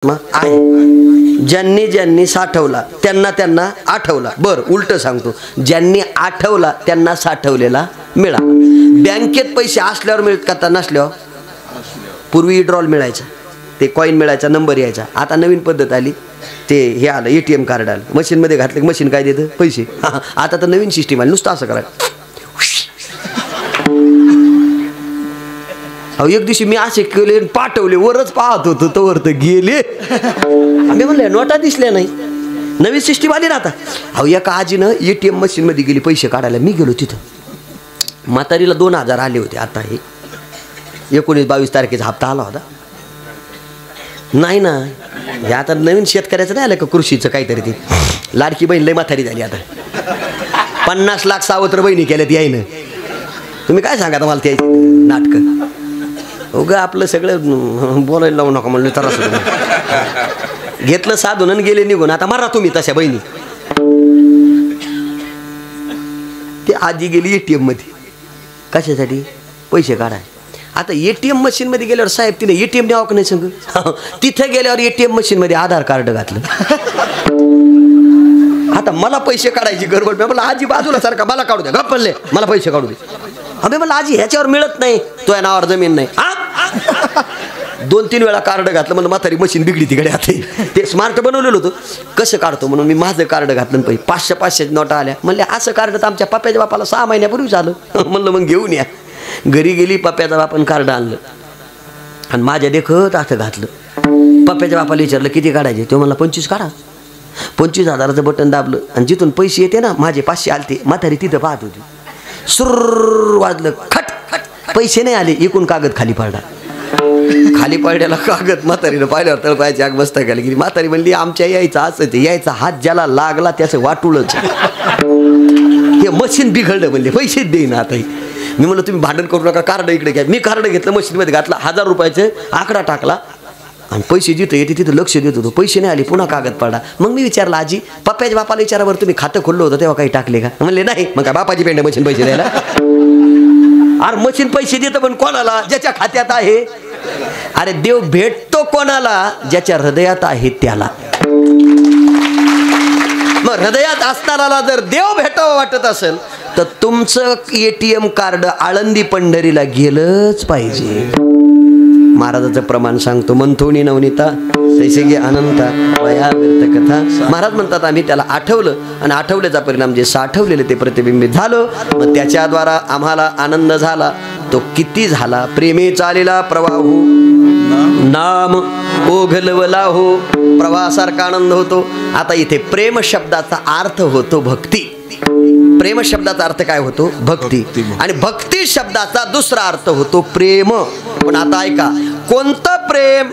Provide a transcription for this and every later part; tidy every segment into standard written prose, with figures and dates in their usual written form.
आहे. ज्यांनी ज्यांनी साठवला त्यांना त्यांना आठवला. बर उलट सांगतो, ज्यांनी आठवला त्यांना साठवलेला मिळाला. बँकेत पैसे असल्यावर मिळत का नसल्यावर? पूर्वी विड्रॉल मिळायचा, ते कॉईन मिळायचा, नंबर यायचा. आता नवीन पद्धत आली, ते हे आलं ATM कार्ड आलं, मशीनमध्ये घातलं मशीन काय देतं पैसे. आता तर नवीन सिस्टीम आली, नुसतं असं करायचं. अहो एक दिवशी मी असे केले पाठवले, वरच पाहत होतो तर तर गेले. आम्ही म्हणले नोटा दिसल्या नाही, नवीन सिस्टीम आली ना आता. अहो एका आजीनं ATM मशीनमध्ये गेली पैसे काढायला. मी गेलो तिथं, म्हातारीला 2000 आले होते. आता हे 19-22 तारखेचा हप्ता आला होता. नाही ना, हे आता नवीन शेतकऱ्याचं नाही आलं का कृषीचं काहीतरी, ते लाडकी बहीण लय म्हातारी झाली आता. 50 लाख सावत्र बहिणी केल्या ती यायनं. तुम्ही काय सांगा मला त्याची नाटकं. उगा आपलं सगळं बोलायला लावू नका म्हणलं तर असं घेतलं साधून आणि गेले निघून. आता मारा तुम्ही तशा बहिणी. ती आजी गेली ATM मध्ये, कशासाठी? पैसे काढाय. आता ATM मशीन मध्ये गेल्यावर साहेब तिने ATM द्यावं का नाही सांग. तिथे गेल्यावर ATM मशीन मध्ये आधार कार्ड घातलं. आता मला पैसे काढायची गडबड. मला आजी बाजूला सारखा, मला काढू द्या, गप्प म्हणले मला पैसे काढू दे. अबे मला आजी ह्याच्यावर मिळत नाही, तो या नावावर जमीन नाही. 2-3 वेळा कार्ड घातलं, म्हणलं म्हातारी मशीन बिगडी तिकडे आते. ते स्मार्ट बनवलेलं होतं, कसं काढतो म्हणून मी माझं कार्ड घातलं. पैसे 500-500 नोटा आल्या. म्हणले असं कार्ड तर आमच्या पप्प्याच्या बापाला 6 महिन्यापूर्वीच आलं. म्हणलं मग घेऊन या. घरी गेली, पप्प्याचा बापानं कार्ड आणलं आणि माझ्या देखत असं घातलं. पप्प्याच्या बापाला विचारलं किती काढायचे, तो म्हणला 25 काढा. 25,000चं बटन दाबलं आणि जिथून पैसे येते ना माझे 500 आलते. म्हातारी तिथं पाहत होती. सुर वाजलं, खट खट, पैसे नाही आले. एकूण कागद खाली पडला. खाली पडलेला कागद म्हातारीनं पाहिल्यावर तळपायची आग बसता गेली की. म्हातारी म्हणली आमच्या यायचा असं यायचा हात ज्याला लागला त्याचं वाटुळच. हे मशीन बिघडलं म्हणले, पैसेच देईन आता. मी म्हणलं तुम्ही भांडण करू नका, कार्ड इकडे घ्या. मी कार्ड घेतलं, मशीनमध्ये घातला, 1000 रुपयाचे आकडा टाकला आणि पैसे जिथं येते तिथं लक्ष देत होतो. पैसे नाही आले, पुन्हा कागद पडला. मग मी विचारलं आजी, पप्प्याच्या बापाला विचारावर तुम्ही खातं खोललं होतं तेव्हा काही टाकले का? म्हणले नाही. मग काय बापाची पेंड मशीन पैसे द्यायला? अरे मशीन पैसे देतं पण कोणाला? ज्याच्या खात्यात आहे. अरे देव भेटतो कोणाला? ज्याच्या हृदयात आहे त्याला. मग हृदयात असणाऱ्याला जर देव भेटावं वाटत असेल तर तुमचं ATM कार्ड आळंदी पंढरीला गेलंच पाहिजे. महाराजाचं प्रमाण सांगतो. मंथोनी नवनीता तैसे गे अनंता वया व्यर्थ कथा. महाराज म्हणतात आम्ही त्याला आठवलं आणि आठवल्याचा परिणाम जे साठवलेले ते प्रतिबिंबित झालं. मग त्याच्याद्वारा आम्हाला आनंद झाला. तो किती झाला? प्रेमे चालेला प्रवाहू नाम ओघलवला हो. प्रवाहासारखा आनंद होतो. आता इथे प्रेम शब्दाचा अर्थ होतो भक्ती. प्रेम शब्दाचा अर्थ काय होतो? भक्ती. आणि भक्ती शब्दाचा दुसरा अर्थ होतो प्रेम. पण आता ऐका, कोणतं प्रेम,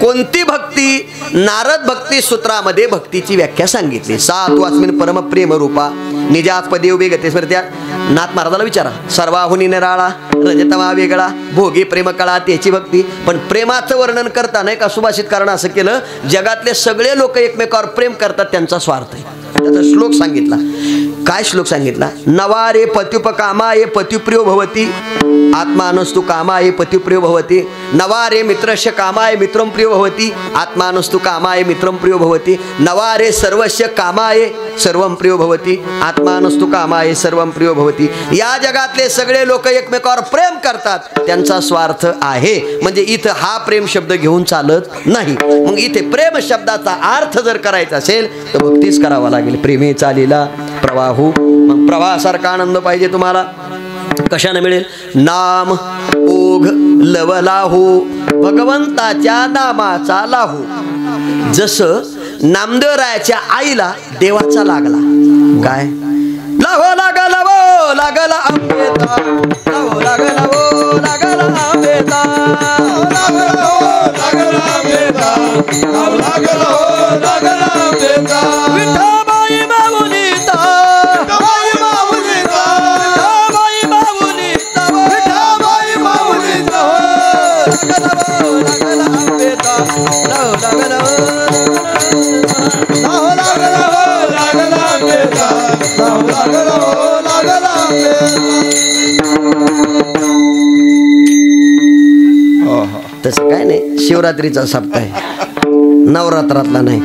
कोणती भक्ती? नारद भक्ती सूत्रामध्ये भक्तीची व्याख्या सांगितली. 7वास्मिन परम प्रेम रूपा निजात्पदी उभे गते स्मृत्या. नाथ महाराजाला विचारा, सर्वाहुनी निराळा रजतमा वेगळा भोगी प्रेम कळा त्याची भक्ती. पण प्रेमाचं वर्णन करता नाही का सुभाषित कारण असं केलं, जगातले सगळे लोक एकमेकावर प्रेम करतात, त्यांचा स्वार्थ आहे. त्याचा श्लोक सांगितला. काय श्लोक सांगितला? नवारे पत्युपकामाये पत्युप्रियो भवती आत्मानस्तु कामाये पत्युप्रियो भवती. नवारे मित्रस्य कामाये मित्रं प्रियो भवती आत्मानस्तु कामाये मित्रं प्रियो भवती. नवारे सर्वस्य कामाये सर्वं प्रियो भवती आत्मानस्तु कामाये सर्वं प्रियो भवती. या जगातले सगळे लोक एकमेकावर प्रेम करतात, त्यांचा स्वार्थ आहे. म्हणजे इथं हा प्रेम शब्द घेऊन चालत नाही. मग इथे प्रेम शब्दाचा अर्थ जर करायचा असेल तर भक्तीच करावा लागेल. प्रेमे चालेला प्रवाहू. मग प्रवाहासारखा आनंद पाहिजे तुम्हाला. कशाने मिळेल? नाम ओघ लवलाहू. भगवंताच्या नामाचा लाहू. जसं नामदेवरायाच्या आईला देवाचा लागला. काय? लाहो लागला वो लागला आंबेता. लाहो लागला वो लागला आंबेता. लागला वो लागला आंबेता. लाहो लागला वो लागला आंबेता. विठाबाई माऊलीता. विठाबाई माऊलीता. विठाबाई माऊलीता. विठाबाई माऊलीता. लागला वो लागला आंबेता. लाहो लागला वो तसं काय नाही. शिवरात्रीचा सप्ताह आहे. नवरात्रातला नाही,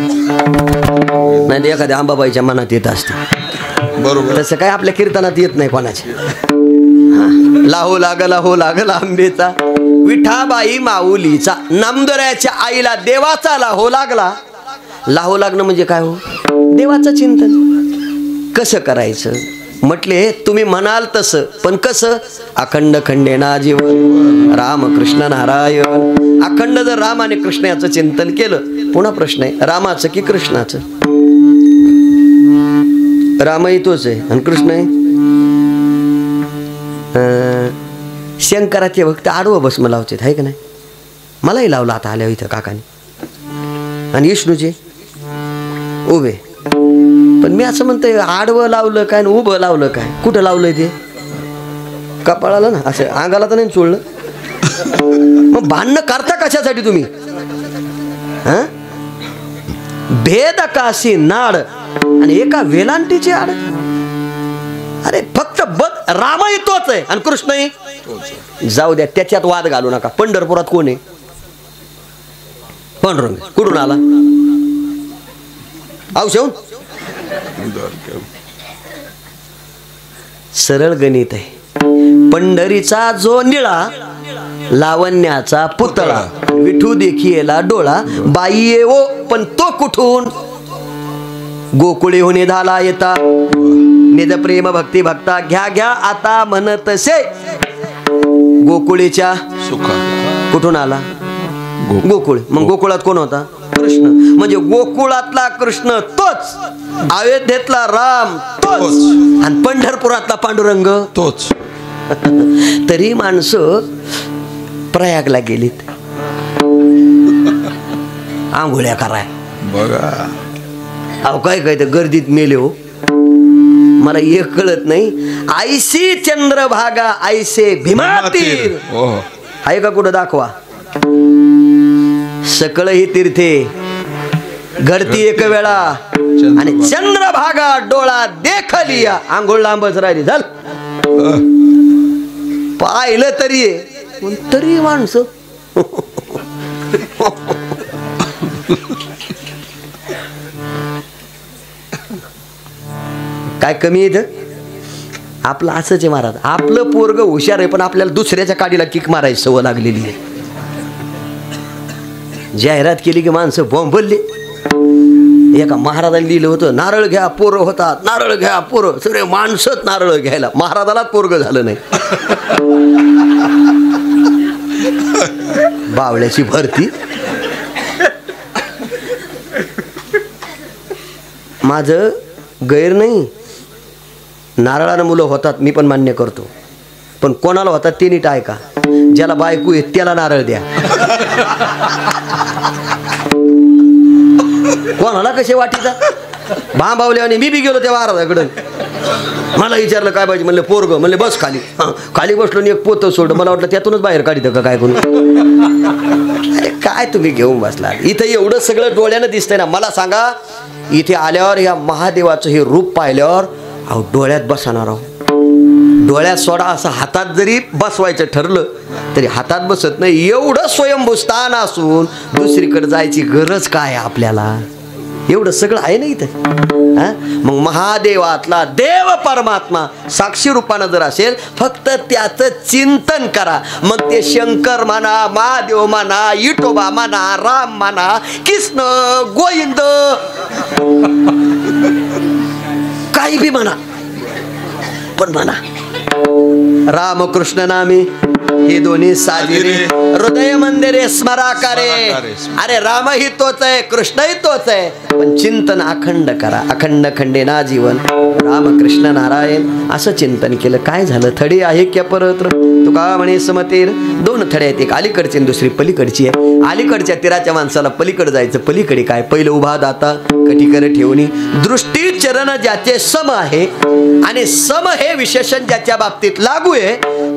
नाही एखाद्या अंबाबाईच्या मनात येत असते बरोबर. तसं काय आपल्या कीर्तनात येत नाही कोणाच्या. लाहो लागला आंबेचा विठाबाई माऊलीचा, नामदोऱ्याच्या आईला देवाचा लाहो लागला. लाहो लागणं म्हणजे काय हो? देवाचं चिंतन कसं करायचं म्हटले. तुम्ही म्हणाल तसं, पण कसं? अखंड खंडेना जीवन राम कृष्ण नारायण. अखंड जर राम आणि कृष्ण याचं चिंतन केलं, पुन्हा प्रश्न आहे रामाचं की कृष्णाचं? रामही तोच आहे आणि कृष्ण आहे. शंकराचे भक्त आडवं भस्म लावचे आहे का नाही? मलाही लावलं आता आल्या इथं काकाने. आणि विष्णूचे उभे. पण मी असं म्हणतोय आडवं लावलं काय आणि उभं लावलं काय? कुठं लावलंय ते? कपाळाला ना, असं अंगाला तर नाही चोळलं. मग भांडणं करता कशासाठी तुम्ही? हा, भेद काशी नाड आणि एका वेलांटीची आड. अरे फक्त बद रामही तोच आहे आणि कृष्णही. जाऊ द्या, त्याच्यात वाद घालू नका. पंढरपुरात कोण आहे? पांडुरंग. कुठून आला? औषध. सरळ गणित आहे. पंढरीचा जो निळा, लावण्याचा पुतळा, विठू देखिएला डोळा, बाई येवो पण तो कुठून? गोकुळे होणे झाला येता, निज प्रेम भक्ती भक्ता घ्या घ्या आता म्हणतसे. गोकुळेच्या कुठून आला? गोकुळ. मग गोकुळात कोण होता? कृष्ण. म्हणजे गोकुळातला कृष्ण तोच, अयोध्येतला राम तोच आणि पंढरपुरातला पांडुरंग तोच. तरी माणसं प्रयागला गेलीत आंघोळ्या कराय. बघा अहो काय काय तर गर्दीत मेले हो. मला एक कळत नाही. आयसी चंद्रभागा ऐसे भीमातीर आहे का? कुठं दाखवा. सकळ ही तीर्थे घडती एक वेळा आणि चंद्रभागा डोळा देखलिया. आंघोळ लांबच राहिली झाल. पाहिलं तरी माणसं काय कमी येत? आपलं असंच आहे महाराज. आपलं पोरग हुशार आहे पण आपल्याला दुसऱ्याच्या काडीला किक मारायची सवय लागलेली आहे. जाहिरात केली की माणसं बोंबलले. एका महाराजांनी लिहिलं होतं नारळ घ्या पोरं होतात, नारळ घ्या पोरं. सगळे माणसंच नारळ घ्यायला. महाराजालाच पोरग झालं नाही. बावळ्याची भरती. माझं गैर नाही, नारळानं मुलं होतात मी पण मान्य करतो. पण कोणाला होतात ते नीट ऐका. ज्याला बायको आहे त्याला नारळ द्या. कोणाला कसे वाटीचा बावल्याने. मी बी गेलो त्या महाराजाकडं. मला विचारलं काय पाहिजे? म्हणलं पोरग. म्हणले बस खाली. खाली बसलो आणि एक पोतं सोडलं. मला वाटलं त्यातूनच बाहेर काढित का काय करून. अरे काय तुम्ही घेऊन बसला इथं? एवढं सगळं डोळ्यानं दिसतंय ना. मला सांगा इथे आल्यावर या महादेवाचं हे रूप पाहिल्यावर अहो डोळ्यात बसणार आहो. डोळ्यात सोडा, असं हातात जरी बसवायचं ठरलं तरी हातात बसत नाही. एवढं स्वयंभू स्थान असून दुसरीकडे जायची गरज काय आपल्याला? एवढं सगळं आहे ना इथं. मग महादेवातला देव परमात्मा साक्षी रूपानं जर असेल, फक्त त्याचं चिंतन करा. मग ते शंकर म्हणा, महादेव म्हणा, विठोबा म्हणा, राम म्हणा, कृष्ण, गोविंद, काही बी म्हणा, पण म्हणा रामकृष्ण नामी हे दोन्ही साजिरे हृदय मंदिरे स्मराकारे. अरे रामही तोच आहे, कृष्णही तोच आहे, पण चिंतन अखंड करा. अखंड खंडेना जीवन राम कृष्ण नारायण असं चिंतन केलं. काय झालं? थडी आहे क्या परत तुका म्हणे समतेर. दोन थडे आहेत, एक अलीकडची आणि दुसरी पलीकडची आहे. अलीकडच्या तीराच्या माणसाला पलीकडे जायचं. पलीकडे काय? पहिलं उभा दाता कटीकर ठेवणी. दृष्टी चरण ज्याचे सम आहे आणि सम हे विशेषण ज्याच्या बाबतीत लागू आहे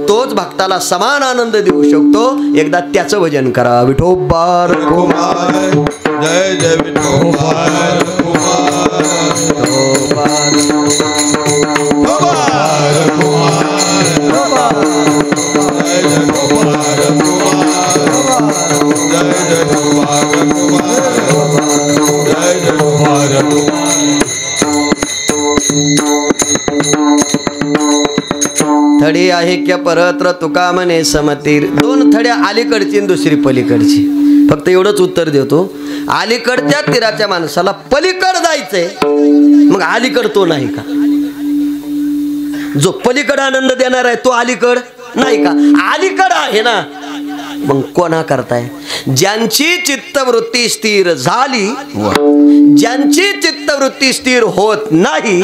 तोच भक्ताला समान आनंद देऊ शकतो. एकदा त्याचं भजन करा. विठोबार कुमार जय जय विठोबार कुमार जय जय कुमार वाक्य परत्र तुका म्हणे समतीर. 2 थड्या अलीकडची आणि दुसरी पलीकडची. फक्त एवढंच उत्तर देतो. अलीकडच्या तीराच्या माणसाला पलीकड जायचंय, मग अलीकड तो नाही का? जो पलीकड आनंद देणार आहे तो अलीकड नाही का? अलीकड आहे ना, मग कोणा करताय? ज्यांची चित्तवृत्ती स्थिर झाली, ज्यांची चित्तवृत्ती स्थिर होत नाही,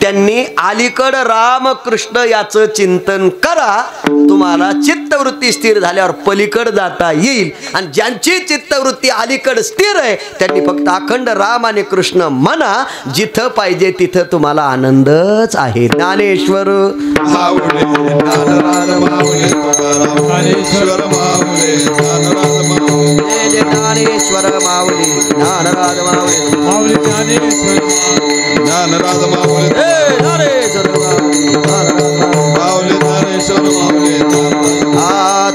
त्यांनी अलीकड रामकृष्ण याचं चिंतन करा. तुम्हाला चित्तवृत्ती स्थिर झाल्यावर पलीकड जाता येईल. आणि ज्यांची चित्तवृत्ती अलीकड स्थिर आहे, त्यांनी फक्त अखंड राम आणि कृष्ण म्हणा. जिथं पाहिजे तिथं तुम्हाला आनंदच आहे. ज्ञानेश्वर माऊली ज्ञानराज माऊली तुकाराम ज्ञानेश्वर माऊली ज्ञानराज माऊली. जय ज्ञानेश्वर माऊली ज्ञानराज माऊली. माऊली ज्ञानेश्वर ज्ञानराज माऊली. ज्ञानेश्वर माऊली माऊली ज्ञानेश्वर माऊली.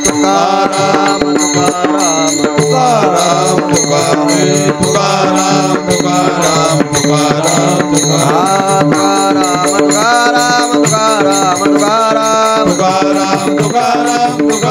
तुकाराम तुकाराम तुकाराम तुकाराम तुकाराम तुकाराम तुकाराम तुकाराम तुकाराम तुकाराम तुकाराम तुकाराम तुकाराम तुकाराम तुकाराम